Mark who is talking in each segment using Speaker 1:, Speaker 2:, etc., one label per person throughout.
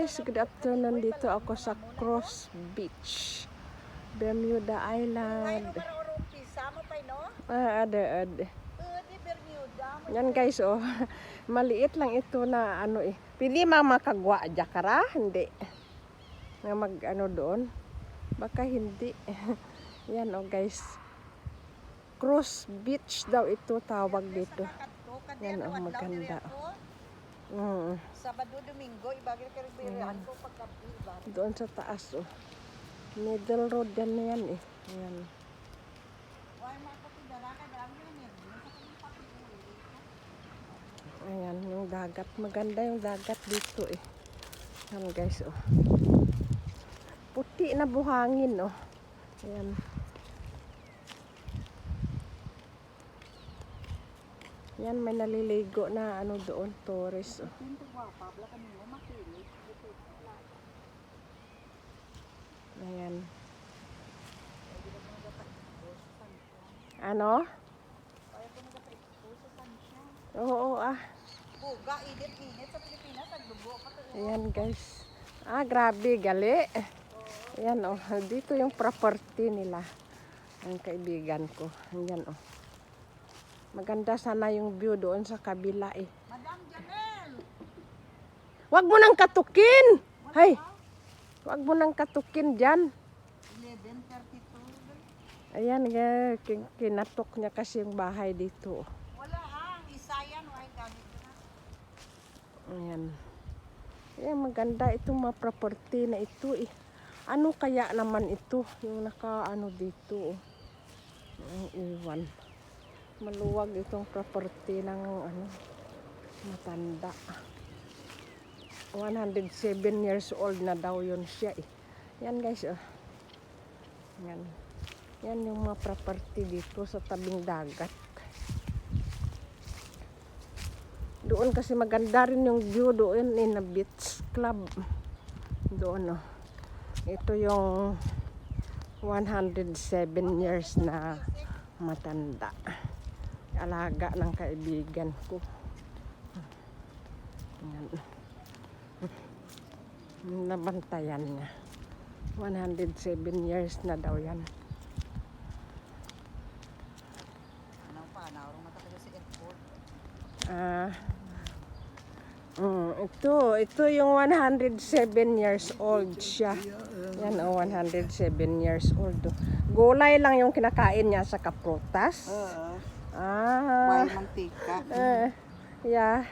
Speaker 1: guys, good afternoon. Dito ako sa Cross Beach, Bermuda Island. Ada. Yan guys, oh. Maliit lang ito na ano eh. Pili makagwa jakara, hindi. Na mag ano doon. Baka hindi. Yan oh guys. Cross Beach daw ito tawag dito. Yan oh, maganda.
Speaker 2: Sabado, Domingo, ibagay ka rin birihan ko pagkabi.
Speaker 1: Doon sa taas oh. Middle road yan na yan eh. Ayan. Ayan, yung dagat. Maganda yung dagat dito eh. Ayan guys oh. Puti na buhangin oh. Ayan. Yan, may naliligo na ano doon, tourist oh. Ayan. Ano? Oo ah. Ayan guys. Ah, grabe, gali. Ayan oh, dito yung property nila. Ang kaibigan ko. Ayan oh. Maganda sana yung view doon sa kabila eh.
Speaker 2: Madam Janelle!
Speaker 1: Wag mo nang katukin! Hay! Wag mo nang katukin dyan.
Speaker 2: 11:32.
Speaker 1: Ayan, kinatok niya kasi yung bahay dito.
Speaker 2: Wala isayan o ay gamit na.
Speaker 1: Ayan. Ayan, maganda itong mga property na ito eh. Ano kaya naman ito? Yung naka-ano dito. Ang iwan. Maluwag itong property ng ano, matanda. 107 years old na daw yun siya eh. Yan guys oh. Yan. Yan yung mga property dito sa tabing dagat. Doon kasi maganda rin yung view doon in a beach club. Doon oh. Ito yung 107 years na matanda. Alaga ng kaibigan ko. Nabantayan niya. 107 years na daw yan.
Speaker 2: Ano pa, naurong matagal sa airport.
Speaker 1: Ito yung 107 years old siya. Yan oh, 107 years old. Gulay lang yung kinakain niya sa kaprutas.
Speaker 2: Why mantika?
Speaker 1: Yeah.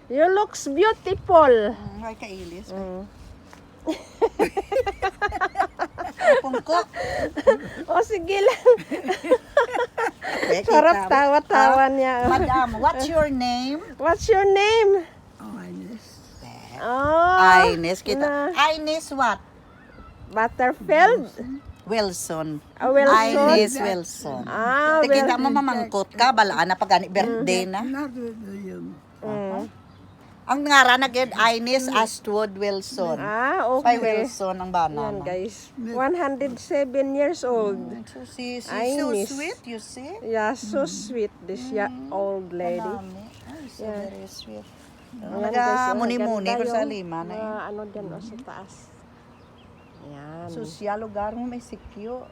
Speaker 1: You looks beautiful.
Speaker 2: Why kailis?
Speaker 1: Pungko. O sige lang. Sarap tawa-tawa niya.
Speaker 2: Madam, what's your name?
Speaker 1: What's your name?
Speaker 2: Ines.
Speaker 1: Oh,
Speaker 2: Ines kita. Ines what?
Speaker 1: Butterfield?
Speaker 2: Wilson.
Speaker 1: Wilson?
Speaker 2: Ines Wilson.
Speaker 1: Well.
Speaker 2: Kita mo mamangkot ka, balaan na pag birthday na. Ang ngara na gid Ines Astwood Wilson.
Speaker 1: Okay.
Speaker 2: By Wilson ang bana.
Speaker 1: Yan guys. 107 years old.
Speaker 2: So she's so
Speaker 1: Ines.
Speaker 2: sweet, you see?
Speaker 1: Yeah, so sweet this old lady.
Speaker 2: So very sweet.
Speaker 1: Ayan, guys,
Speaker 2: Muni-muni ko
Speaker 1: maganda
Speaker 2: sa
Speaker 1: yung
Speaker 2: lima na yun.
Speaker 1: ano dyan o sa taas. Yan.
Speaker 2: Social lugar mo may secure.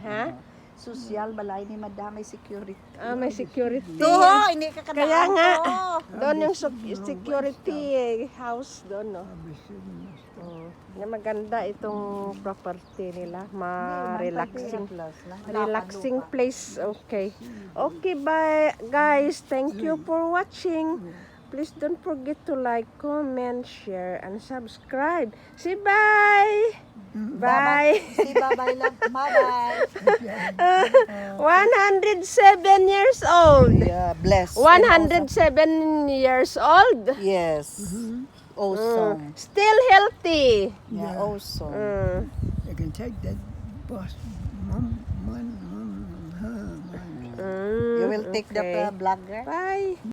Speaker 1: Ha?
Speaker 2: Social balay ni madam may security.
Speaker 1: May security.
Speaker 2: Toho, hindi ka kadaan.
Speaker 1: Kaya nga,
Speaker 2: to.
Speaker 1: doon yung security house doon, no? Yung maganda itong property nila. Relaxing place. Okay. Okay, bye guys. Thank you for watching. Please don't forget to like, comment, share, and subscribe. Say bye! Bye!
Speaker 2: Si bye-bye lang. Bye-bye.
Speaker 1: 107 years old.
Speaker 2: Yeah, bless.
Speaker 1: 107 years old.
Speaker 2: Yes. Awesome.
Speaker 1: Still healthy.
Speaker 2: Yeah, awesome.
Speaker 3: You can take that bus.
Speaker 2: You will take the vlogger?
Speaker 1: Bye.